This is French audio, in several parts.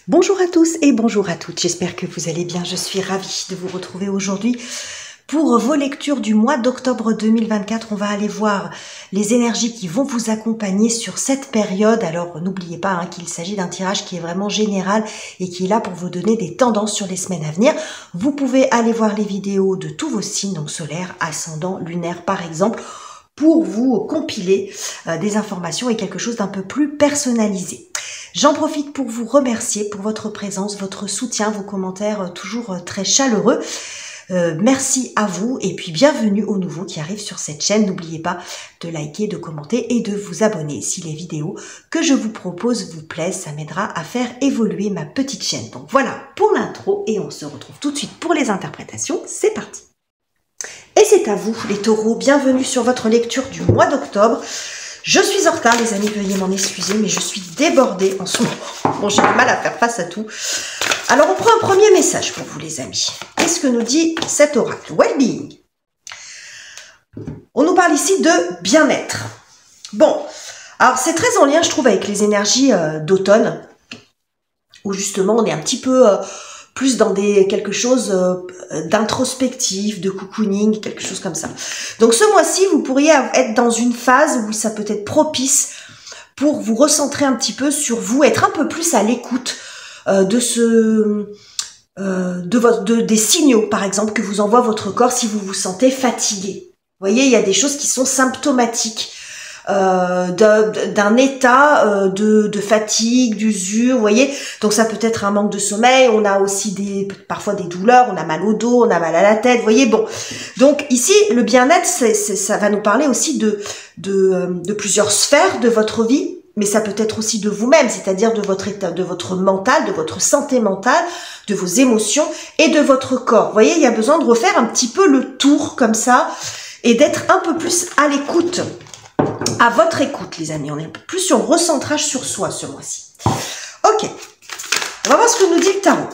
Bonjour à tous et bonjour à toutes, j'espère que vous allez bien, je suis ravie de vous retrouver aujourd'hui pour vos lectures du mois d'octobre 2024. On va aller voir les énergies qui vont vous accompagner sur cette période. Alors n'oubliez pas qu'il s'agit d'un tirage qui est vraiment général et qui est là pour vous donner des tendances sur les semaines à venir. Vous pouvez aller voir les vidéos de tous vos signes, donc solaire, ascendant, lunaire par exemple, pour vous compiler des informations et quelque chose d'un peu plus personnalisé. J'en profite pour vous remercier pour votre présence, votre soutien, vos commentaires toujours très chaleureux. Merci à vous et puis bienvenue aux nouveaux qui arrivent sur cette chaîne. N'oubliez pas de liker, de commenter et de vous abonner si les vidéos que je vous propose vous plaisent. Ça m'aidera à faire évoluer ma petite chaîne. Donc voilà pour l'intro et on se retrouve tout de suite pour les interprétations. C'est parti. Et c'est à vous les taureaux, bienvenue sur votre lecture du mois d'octobre. Je suis en retard les amis, veuillez m'en excuser, mais je suis débordée en ce moment. Bon, j'ai du mal à faire face à tout. Alors on prend un premier message pour vous les amis. Qu'est-ce que nous dit cet oracle? Well-being. On nous parle ici de bien-être. Bon, alors c'est très en lien je trouve avec les énergies d'automne, où justement on est un petit peu... plus dans quelque chose d'introspectif, de cocooning, quelque chose comme ça. Donc ce mois-ci, vous pourriez être dans une phase où ça peut être propice pour vous recentrer un petit peu sur vous, être un peu plus à l'écoute des signaux, par exemple, que vous envoie votre corps si vous vous sentez fatigué. Vous voyez, il y a des choses qui sont symptomatiques d'un état de fatigue, d'usure, vous voyez. Donc ça peut être un manque de sommeil, on a aussi parfois des douleurs, on a mal au dos, on a mal à la tête, vous voyez. Bon, donc ici le bien-être, ça va nous parler aussi de plusieurs sphères de votre vie, mais ça peut être aussi de vous-même, c'est-à-dire de votre état, de votre mental, de votre santé mentale, de vos émotions et de votre corps. Vous voyez, il y a besoin de refaire un petit peu le tour comme ça et d'être un peu plus à l'écoute. À votre écoute, les amis. On est un peu plus sur recentrage sur soi ce mois-ci. Ok. On va voir ce que nous dit le tarot.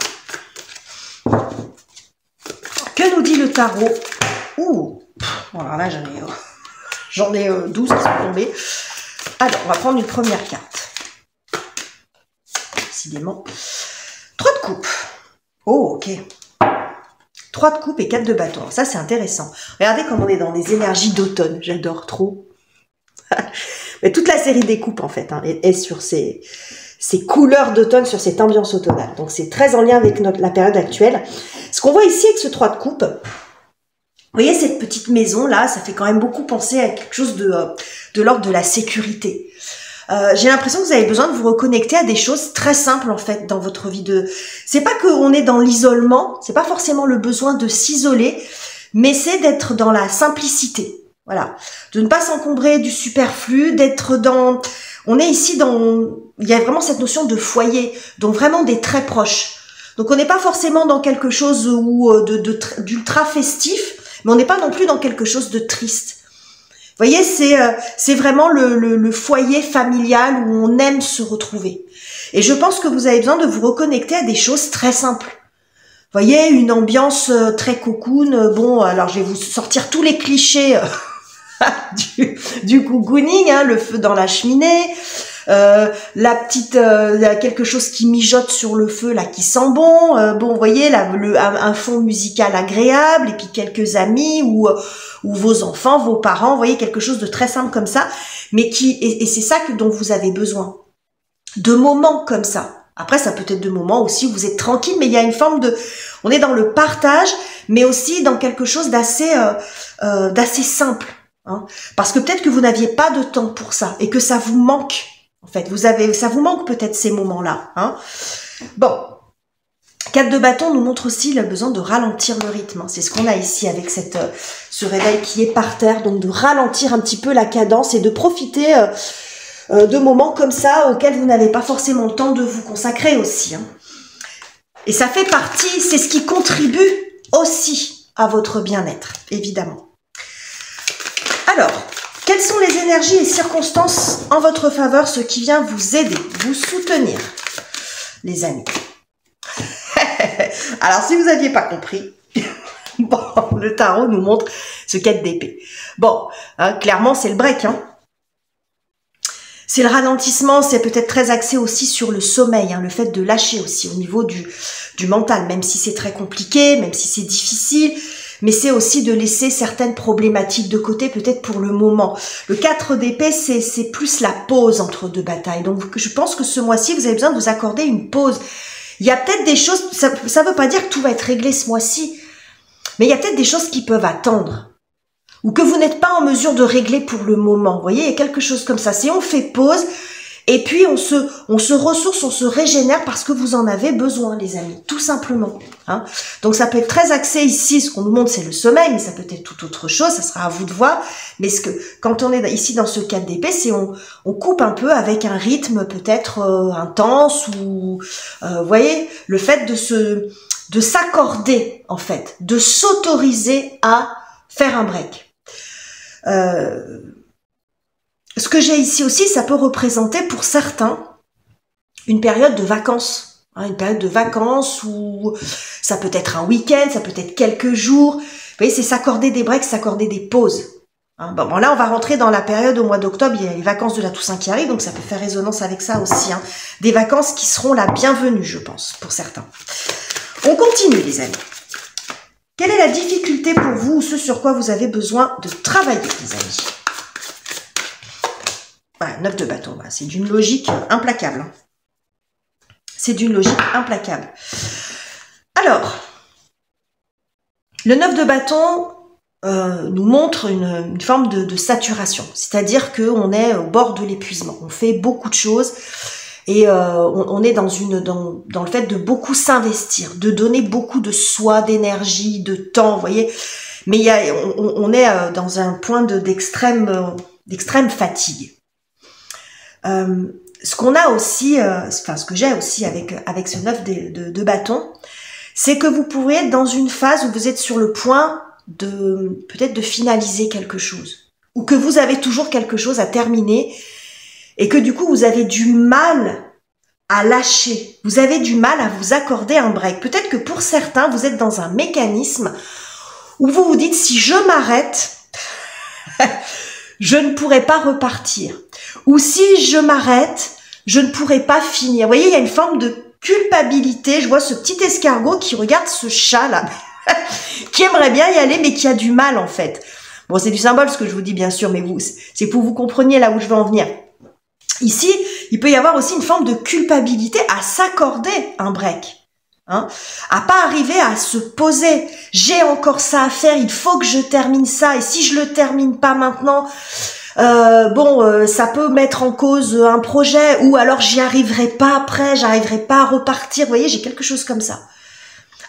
Que nous dit le tarot? Ouh. Bon, alors là, j'en ai 12 qui sont tombés. Alors, on va prendre une première carte. Décidément. 3 de coupe. Oh, ok. 3 de coupe et 4 de bâton. Ça, c'est intéressant. Regardez comme on est dans des énergies d'automne. J'adore trop. Mais toute la série des coupes en fait est sur ces couleurs d'automne, sur cette ambiance automnale. Donc c'est très en lien avec la période actuelle. Ce qu'on voit ici avec ce 3 de coupe, vous voyez cette petite maison là, ça fait quand même beaucoup penser à quelque chose de l'ordre de la sécurité. J'ai l'impression que vous avez besoin de vous reconnecter à des choses très simples en fait dans votre vie. C'est pas qu'on est dans l'isolement, c'est pas forcément le besoin de s'isoler, mais c'est d'être dans la simplicité. Voilà, de ne pas s'encombrer du superflu, d'être dans... On est ici dans... Il y a vraiment cette notion de foyer, donc vraiment des très proches. Donc on n'est pas forcément dans quelque chose d'ultra festif, mais on n'est pas non plus dans quelque chose de triste. Vous voyez, c'est vraiment le foyer familial où on aime se retrouver. Et je pense que vous avez besoin de vous reconnecter à des choses très simples. Vous voyez, une ambiance très cocoon. Bon, alors je vais vous sortir tous les clichés du cocooning, le feu dans la cheminée, quelque chose qui mijote sur le feu là qui sent bon. Bon, vous voyez, un fond musical agréable et puis quelques amis ou vos enfants, vos parents. Vous voyez, quelque chose de très simple comme ça, mais et c'est ça dont vous avez besoin. De moments comme ça. Après, ça peut être de moments aussi où vous êtes tranquille, mais il y a une forme on est dans le partage, mais aussi dans quelque chose d'assez simple. Parce que peut-être que vous n'aviez pas de temps pour ça et que ça vous manque. En fait, ça vous manque peut-être ces moments-là. Bon, 4 de bâton nous montre aussi le besoin de ralentir le rythme. C'est ce qu'on a ici avec ce réveil qui est par terre, donc de ralentir un petit peu la cadence et de profiter de moments comme ça auxquels vous n'avez pas forcément le temps de vous consacrer aussi. Et ça fait partie, c'est ce qui contribue aussi à votre bien-être, évidemment. Alors, quelles sont les énergies et circonstances en votre faveur, ce qui vient vous aider, vous soutenir, les amis? Alors, si vous n'aviez pas compris, bon, le tarot nous montre ce 4 d'épée. Bon, clairement, c'est le break. C'est le ralentissement, c'est peut-être très axé aussi sur le sommeil, hein, le fait de lâcher aussi au niveau du mental, même si c'est très compliqué, même si c'est difficile, mais c'est aussi de laisser certaines problématiques de côté, peut-être pour le moment. Le 4 d'épée, c'est plus la pause entre deux batailles. Donc je pense que ce mois-ci, vous avez besoin de vous accorder une pause. Il y a peut-être des choses, ça ne veut pas dire que tout va être réglé ce mois-ci, mais il y a peut-être des choses qui peuvent attendre, ou que vous n'êtes pas en mesure de régler pour le moment. Vous voyez, il y a quelque chose comme ça. Si on fait pause, et puis on se ressource, on se régénère parce que vous en avez besoin, les amis, tout simplement. Hein. Donc ça peut être très axé ici, ce qu'on nous montre, c'est le sommeil, mais ça peut être tout autre chose, ça sera à vous de voir. Mais quand on est ici dans ce 4 d'épée, c'est on coupe un peu avec un rythme peut-être intense, ou vous voyez, le fait de s'accorder, en fait, de s'autoriser à faire un break. Ce que j'ai ici aussi, ça peut représenter pour certains une période de vacances. Hein, une période de vacances où ça peut être un week-end, ça peut être quelques jours. Vous voyez, c'est s'accorder des breaks, s'accorder des pauses. Hein, bon, là, on va rentrer dans la période au mois d'octobre, il y a les vacances de la Toussaint qui arrivent, donc ça peut faire résonance avec ça aussi. Hein. Des vacances qui seront la bienvenue, je pense, pour certains. On continue, les amis. Quelle est la difficulté pour vous, ou ce sur quoi vous avez besoin de travailler, les amis? Voilà, 9 de bâton, voilà, c'est d'une logique implacable. C'est d'une logique implacable. Alors, le 9 de bâton nous montre une forme de saturation, c'est-à-dire qu'on est au bord de l'épuisement. On fait beaucoup de choses et on est dans le fait de beaucoup s'investir, de donner beaucoup de soi, d'énergie, de temps, vous voyez. Mais on est dans un point d'extrême fatigue. Ce qu'on a aussi, ce que j'ai aussi avec ce 9 de bâton, c'est que vous pourrez être dans une phase où vous êtes sur le point peut-être de finaliser quelque chose, ou que vous avez toujours quelque chose à terminer, et que du coup vous avez du mal à lâcher, vous avez du mal à vous accorder un break. Peut-être que pour certains, vous êtes dans un mécanisme où vous vous dites, si je m'arrête, je ne pourrai pas repartir. Ou si je m'arrête, je ne pourrai pas finir. Vous voyez, il y a une forme de culpabilité. Je vois ce petit escargot qui regarde ce chat là, qui aimerait bien y aller, mais qui a du mal en fait. Bon, c'est du symbole ce que je vous dis bien sûr, mais c'est pour que vous compreniez là où je veux en venir. Ici, il peut y avoir aussi une forme de culpabilité à s'accorder un break. Hein, à pas arriver à se poser, j'ai encore ça à faire, il faut que je termine ça, et si je le termine pas maintenant, ça peut mettre en cause un projet, ou alors j'y arriverai pas après, j'arriverai pas à repartir, vous voyez, j'ai quelque chose comme ça.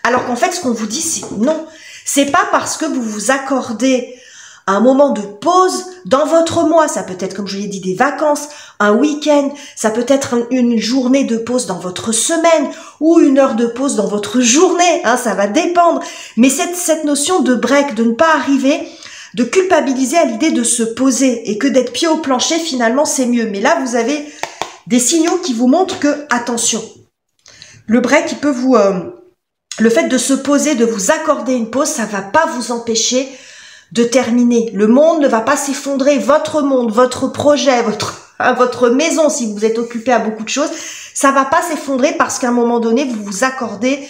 Alors qu'en fait, ce qu'on vous dit, c'est non, c'est pas parce que vous vous accordez un moment de pause dans votre mois, ça peut être, comme je l'ai dit, des vacances, un week-end, ça peut être une journée de pause dans votre semaine, ou une heure de pause dans votre journée, hein, ça va dépendre. Mais cette notion de break, de ne pas arriver, de culpabiliser à l'idée de se poser, et que d'être pied au plancher, finalement, c'est mieux. Mais là, vous avez des signaux qui vous montrent que, attention, le break, il peut vous... le fait de se poser, de vous accorder une pause, ça va pas vous empêcher de terminer. Le monde ne va pas s'effondrer. Votre monde, votre projet, votre maison, si vous êtes occupé à beaucoup de choses, ça va pas s'effondrer parce qu'à un moment donné, vous vous accordez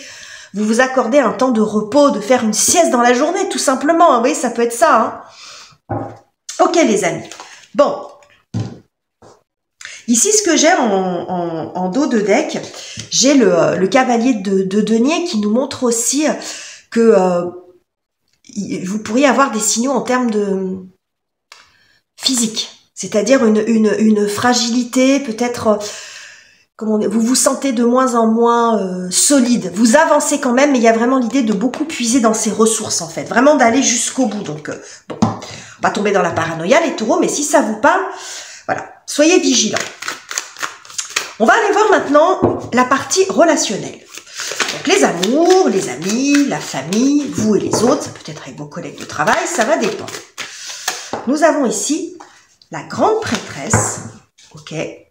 un temps de repos, de faire une sieste dans la journée, tout simplement. Vous voyez, ça peut être ça. Hein. Ok, les amis. Bon. Ici, ce que j'ai en dos de deck, j'ai le cavalier de denier qui nous montre aussi que vous pourriez avoir des signaux en termes de physique, c'est-à-dire une fragilité, peut-être, vous vous sentez de moins en moins solide. Vous avancez quand même, mais il y a vraiment l'idée de beaucoup puiser dans ses ressources, en fait, vraiment d'aller jusqu'au bout. Donc, bon, on va tomber dans la paranoïa, les taureaux, mais si ça vous parle, voilà, soyez vigilants. On va aller voir maintenant la partie relationnelle. Donc les amours, les amis, la famille, vous et les autres, ça peut être avec vos collègues de travail, ça va dépendre. Nous avons ici la grande prêtresse, ok. Et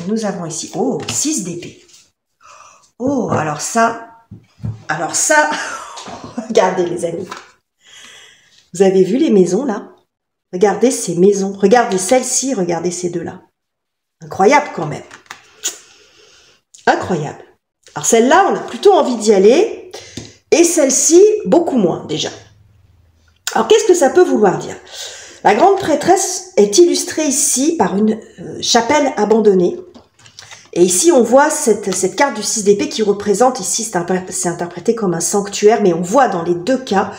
nous avons ici, oh, 6 d'épée. Oh, alors ça, regardez les amis. Vous avez vu les maisons là? Regardez ces maisons, regardez celle-ci, regardez ces deux-là. Incroyable quand même. Incroyable. Alors celle-là, on a plutôt envie d'y aller. Et celle-ci, beaucoup moins déjà. Alors qu'est-ce que ça peut vouloir dire? La grande prêtresse est illustrée ici par une chapelle abandonnée. Et ici, on voit cette carte du 6 d'épée qui représente, ici c'est interprété comme un sanctuaire, mais on voit dans les deux cas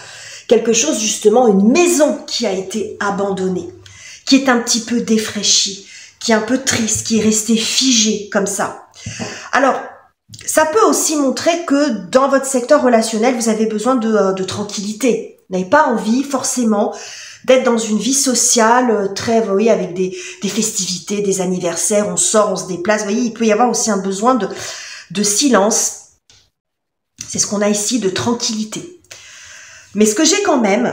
quelque chose justement, une maison qui a été abandonnée, qui est un petit peu défraîchie, qui est un peu triste, qui est restée figée comme ça. Alors, ça peut aussi montrer que dans votre secteur relationnel, vous avez besoin de tranquillité. Vous n'avez pas envie forcément d'être dans une vie sociale très, vous voyez, avec des festivités, des anniversaires, on sort, on se déplace. Vous voyez, il peut y avoir aussi un besoin de silence. C'est ce qu'on a ici, de tranquillité. Mais ce que j'ai quand même,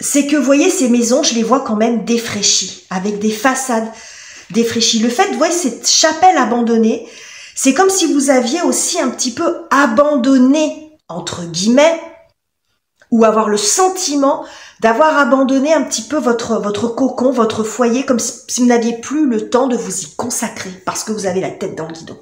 c'est que, vous voyez, ces maisons, je les vois quand même défraîchies, avec des façades défraîchies. Le fait, vous voyez, cette chapelle abandonnée, c'est comme si vous aviez aussi un petit peu abandonné, entre guillemets, ou avoir le sentiment d'avoir abandonné un petit peu votre cocon, votre foyer, comme si vous n'aviez plus le temps de vous y consacrer, parce que vous avez la tête dans le guidon.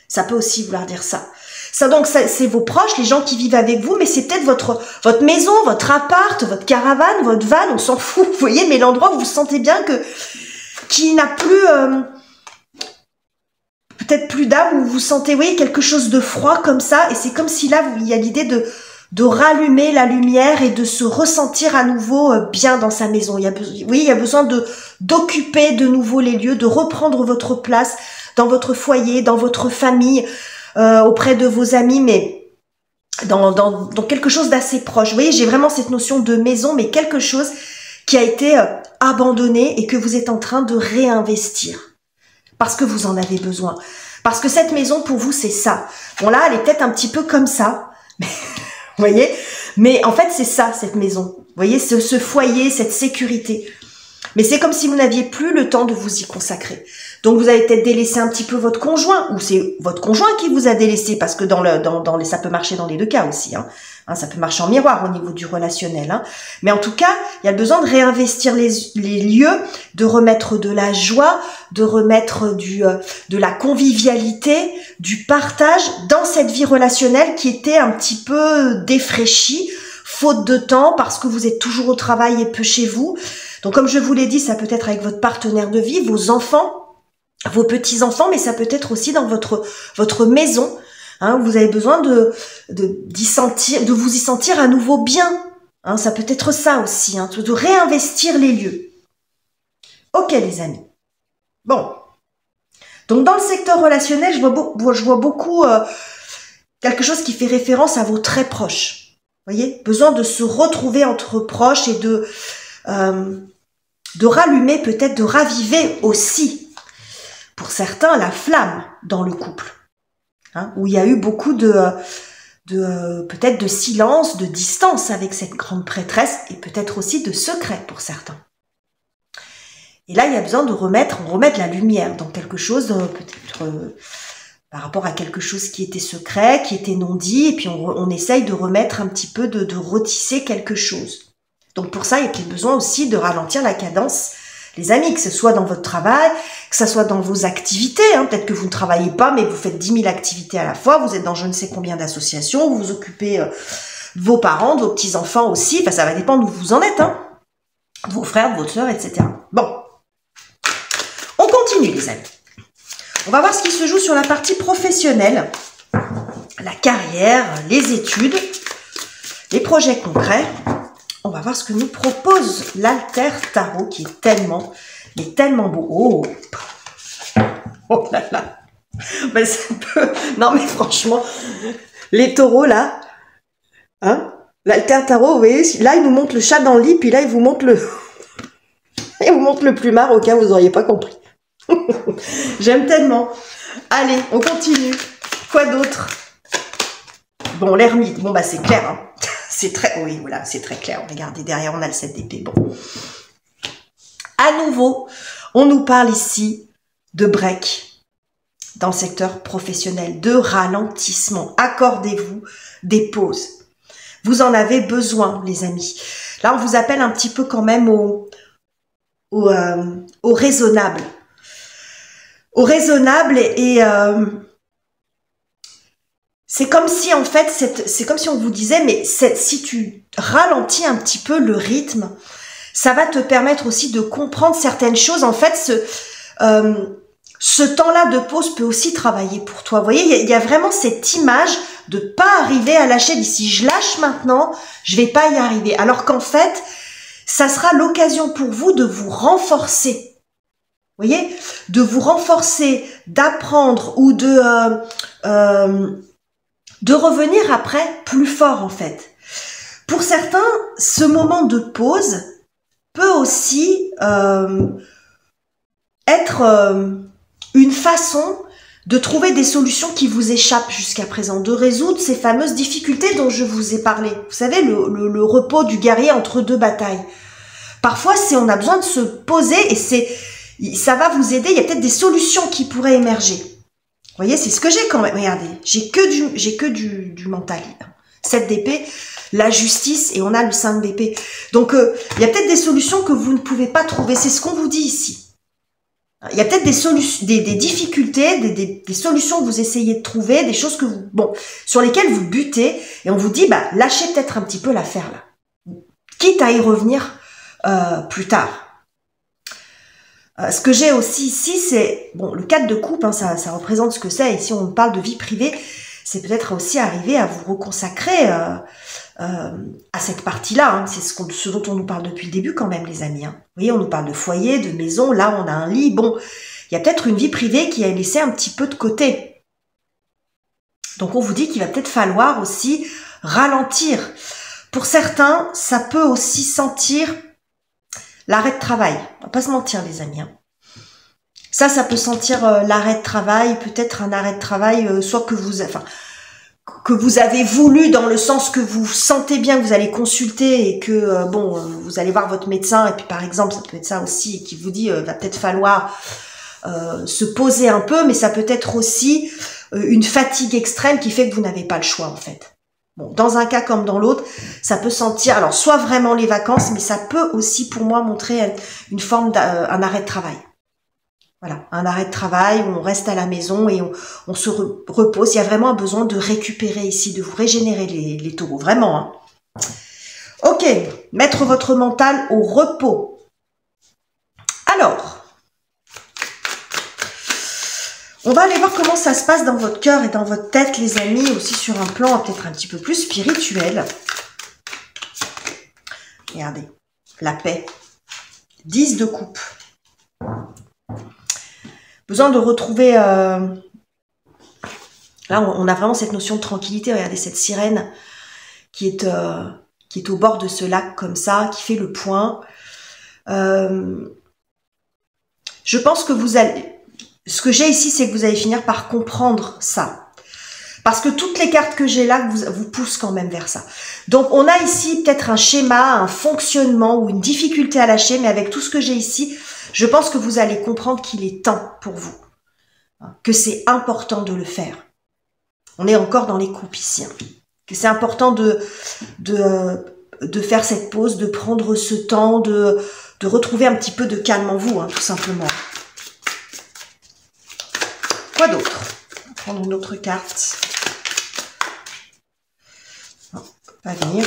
Ça peut aussi vouloir dire ça. Ça donc, c'est vos proches, les gens qui vivent avec vous, mais c'est peut-être votre maison, votre appart, votre caravane, votre van, on s'en fout, vous voyez, mais l'endroit où vous sentez bien qui n'a plus, peut-être plus d'âme, où vous sentez, oui, quelque chose de froid comme ça, et c'est comme si là, il y a l'idée de rallumer la lumière et de se ressentir à nouveau bien dans sa maison. Il y a besoin d'occuper de nouveau les lieux, de reprendre votre place dans votre foyer, dans votre famille, auprès de vos amis, mais dans quelque chose d'assez proche. Vous voyez, j'ai vraiment cette notion de maison, mais quelque chose qui a été abandonné et que vous êtes en train de réinvestir. Parce que vous en avez besoin. Parce que cette maison, pour vous, c'est ça. Bon là, elle est peut-être un petit peu comme ça. Mais, vous voyez? Mais en fait, c'est ça, cette maison. Vous voyez, ce foyer, cette sécurité. Mais c'est comme si vous n'aviez plus le temps de vous y consacrer. Donc, vous avez peut-être délaissé un petit peu votre conjoint, ou c'est votre conjoint qui vous a délaissé, parce que ça peut marcher dans les deux cas aussi. Ça peut marcher en miroir au niveau du relationnel. Mais en tout cas, il y a besoin de réinvestir les lieux, de remettre de la joie, de remettre de la convivialité, du partage dans cette vie relationnelle qui était un petit peu défraîchie, faute de temps, parce que vous êtes toujours au travail et peu chez vous. Donc, comme je vous l'ai dit, ça peut être avec votre partenaire de vie, vos enfants, vos petits-enfants, mais ça peut être aussi dans votre maison. Vous avez besoin de vous y sentir à nouveau bien. Ça peut être ça aussi, de réinvestir les lieux. Ok, les amis. Bon. Donc, dans le secteur relationnel, je vois beaucoup quelque chose qui fait référence à vos très proches. Vous voyez, besoin de se retrouver entre proches et de rallumer, peut-être de raviver aussi, pour certains, la flamme dans le couple, où il y a eu beaucoup peut-être de silence, de distance avec cette grande prêtresse, et peut-être aussi de secret pour certains. Et là, il y a besoin de remettre la lumière dans quelque chose, peut-être par rapport à quelque chose qui était secret, qui était non dit, et puis on essaye de remettre un petit peu, de retisser quelque chose. Donc pour ça, il y a peut-être besoin aussi de ralentir la cadence, les amis, que ce soit dans votre travail, que ce soit dans vos activités. Peut-être que vous ne travaillez pas, mais vous faites 10 000 activités à la fois, vous êtes dans je ne sais combien d'associations, vous vous occupez de vos parents, de vos petits-enfants aussi, ça va dépendre où vous en êtes, de vos frères, de votre soeur, etc. Bon, on continue les amis. On va voir ce qui se joue sur la partie professionnelle, la carrière, les études, les projets concrets. On va voir ce que nous propose l'Alter Tarot qui est tellement beau. Oh là là. C'est un peu... Non mais franchement, les taureaux là, l'Alter Tarot, vous voyez, là il nous montre le chat dans le lit, puis là il vous montre le plumard au cas où vous n'auriez pas compris. J'aime tellement. Allez, on continue. Quoi d'autre? Bon, l'ermite, c'est clair, C'est très, oui, voilà, c'est très clair. Regardez, derrière, on a le 7 d'épée. Bon. À nouveau, on nous parle ici de break dans le secteur professionnel, de ralentissement. Accordez-vous des pauses. Vous en avez besoin, les amis. Là, on vous appelle un petit peu quand même au raisonnable. Au raisonnable et c'est comme si, en fait, c'est comme si on vous disait, mais si tu ralentis un petit peu le rythme, ça va te permettre aussi de comprendre certaines choses. En fait, ce temps-là de pause peut aussi travailler pour toi. Vous voyez, il y a vraiment cette image de pas arriver à lâcher. D'ici, je lâche maintenant, je vais pas y arriver. Alors qu'en fait, ça sera l'occasion pour vous de vous renforcer. Vous voyez, de vous renforcer, d'apprendre ou de revenir après plus fort en fait. Pour certains, ce moment de pause peut aussi être une façon de trouver des solutions qui vous échappent jusqu'à présent, de résoudre ces fameuses difficultés dont je vous ai parlé. Vous savez, le repos du guerrier entre deux batailles. Parfois, on a besoin de se poser et ça va vous aider. Il y a peut-être des solutions qui pourraient émerger. Vous voyez, c'est ce que j'ai quand même. Regardez, j'ai que du mental. 7 d'épée, la justice et on a le 5 d'épée. Donc, il y a peut-être des solutions que vous ne pouvez pas trouver. C'est ce qu'on vous dit ici. Il y a peut-être des solutions, des difficultés, des solutions que vous essayez de trouver, des choses que sur lesquelles vous butez et on vous dit, lâchez peut-être un petit peu l'affaire là. Quitte à y revenir plus tard. Ce que j'ai aussi ici, c'est, le 4 de coupe, ça représente ce que c'est. Ici, on parle de vie privée. C'est peut-être aussi arriver à vous reconsacrer à cette partie-là. C'est ce dont on nous parle depuis le début quand même, les amis. Vous voyez, on nous parle de foyer, de maison. Là, on a un lit. Il y a peut-être une vie privée qui est laissée un petit peu de côté. Donc, on vous dit qu'il va peut-être falloir aussi ralentir. Pour certains, ça peut aussi sentir l'arrêt de travail. On va pas se mentir, les amis. Ça peut sentir l'arrêt de travail, peut-être un arrêt de travail, soit que vous avez voulu dans le sens que vous sentez bien que vous allez consulter et que, vous allez voir votre médecin et puis par exemple, ça peut être ça aussi qui vous dit, va peut-être falloir se poser un peu, mais ça peut être aussi une fatigue extrême qui fait que vous n'avez pas le choix en fait. Dans un cas comme dans l'autre, ça peut sentir, alors soit vraiment les vacances, mais ça peut aussi pour moi montrer une forme d'un arrêt de travail. Voilà, un arrêt de travail où on reste à la maison et on se repose. Il y a vraiment un besoin de récupérer ici, de vous régénérer les taureaux, vraiment. Ok, mettre votre mental au repos. Alors, on va aller voir comment ça se passe dans votre cœur et dans votre tête, les amis, aussi sur un plan peut-être un petit peu plus spirituel. Regardez, la paix. 10 de coupe. Besoin de retrouver... Là, on a vraiment cette notion de tranquillité. Regardez cette sirène qui est au bord de ce lac comme ça, qui fait le point. Je pense que vous allez... Ce que j'ai ici, c'est que vous allez finir par comprendre ça. Parce que toutes les cartes que j'ai là vous poussent quand même vers ça. Donc, on a ici peut-être un schéma, un fonctionnement ou une difficulté à lâcher, mais avec tout ce que j'ai ici, je pense que vous allez comprendre qu'il est temps pour vous. Que c'est important de le faire. On est encore dans les coupes ici. Que c'est important de faire cette pause, de prendre ce temps, de retrouver un petit peu de calme en vous, tout simplement. Quoi d'autre? On va prendre une autre carte. Non, pas venir.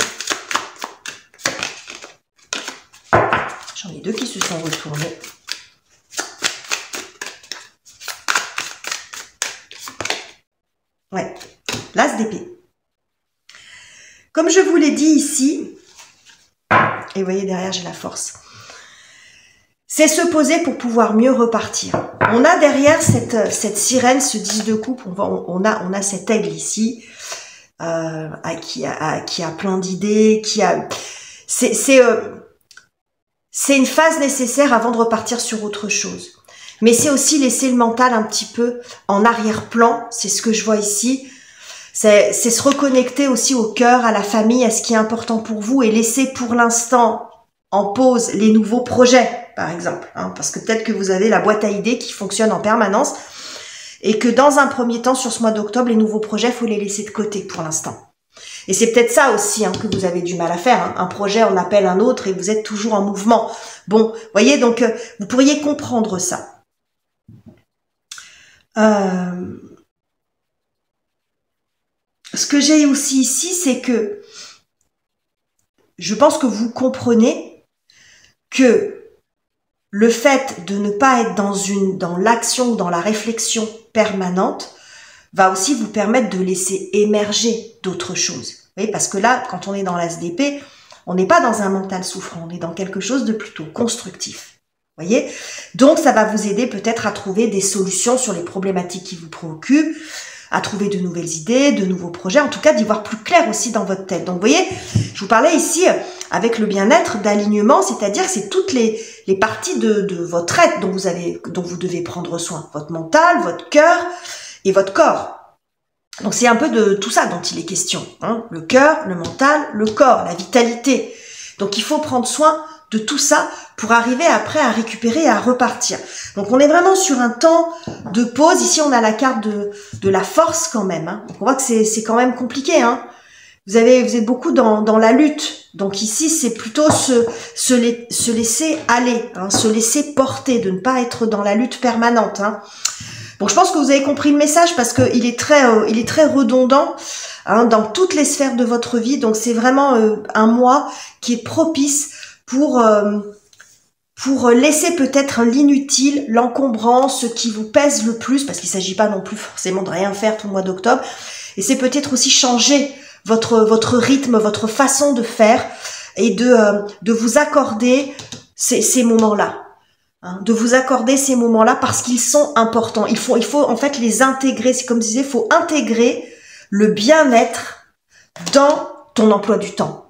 J'en ai 2 qui se sont retournés. Ouais, l'as d'épée. Comme je vous l'ai dit ici, et vous voyez derrière j'ai la force, c'est se poser pour pouvoir mieux repartir. On a derrière cette sirène, ce 10 de coupe, on a cet aigle ici, qui a plein d'idées, c'est une phase nécessaire avant de repartir sur autre chose. Mais c'est aussi laisser le mental un petit peu en arrière-plan, c'est ce que je vois ici. C'est se reconnecter aussi au cœur, à la famille, à ce qui est important pour vous et laisser pour l'instant en pause les nouveaux projets, par exemple. Parce que peut-être que vous avez la boîte à idées qui fonctionne en permanence et que dans un premier temps, sur ce mois d'octobre, les nouveaux projets, il faut les laisser de côté pour l'instant. Et c'est peut-être ça aussi hein, que vous avez du mal à faire. Hein. Un projet en appelle un autre et vous êtes toujours en mouvement. Bon, voyez, donc vous pourriez comprendre ça. Ce que j'ai aussi ici, c'est que je pense que vous comprenez que le fait de ne pas être dans l'action ou dans la réflexion permanente va aussi vous permettre de laisser émerger d'autres choses. Vous voyez, parce que là, quand on est dans l'ASDP, on n'est pas dans un mental souffrant, on est dans quelque chose de plutôt constructif. Vous voyez? Donc, ça va vous aider peut-être à trouver des solutions sur les problématiques qui vous préoccupent, à trouver de nouvelles idées, de nouveaux projets, en tout cas d'y voir plus clair aussi dans votre tête. Donc, vous voyez, je vous parlais ici avec le bien-être d'alignement, c'est-à-dire que c'est toutes les parties de votre être dont vous devez prendre soin. Votre mental, votre cœur et votre corps. Donc, c'est un peu de tout ça dont il est question. Hein. Le cœur, le mental, le corps, la vitalité. Donc, il faut prendre soin de tout ça pour arriver après à récupérer et à repartir. Donc, on est vraiment sur un temps de pause. Ici, on a la carte de la force quand même. Hein. Donc, on voit que c'est quand même compliqué. Hein. Vous êtes beaucoup dans la lutte. Donc, ici, c'est plutôt se laisser aller, hein, se laisser porter, de ne pas être dans la lutte permanente. Hein. Bon, je pense que vous avez compris le message parce que il est très redondant hein, dans toutes les sphères de votre vie. Donc, c'est vraiment un mois qui est propice pour laisser peut-être l'inutile, l'encombrant, ce qui vous pèse le plus, parce qu'il ne s'agit pas non plus forcément de rien faire tout le mois d'octobre. Et c'est peut-être aussi changer votre rythme, votre façon de faire et de vous accorder ces moments-là. Hein, de vous accorder ces moments-là parce qu'ils sont importants. Il faut en fait les intégrer. C'est comme je disais, il faut intégrer le bien-être dans ton emploi du temps.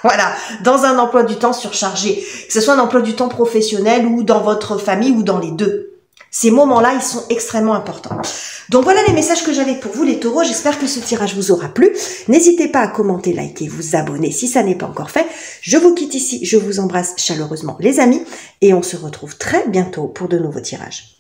Voilà, dans un emploi du temps surchargé, que ce soit un emploi du temps professionnel ou dans votre famille ou dans les deux. Ces moments-là, ils sont extrêmement importants. Donc voilà les messages que j'avais pour vous les taureaux. J'espère que ce tirage vous aura plu. N'hésitez pas à commenter, liker, vous abonner si ça n'est pas encore fait. Je vous quitte ici, je vous embrasse chaleureusement les amis et on se retrouve très bientôt pour de nouveaux tirages.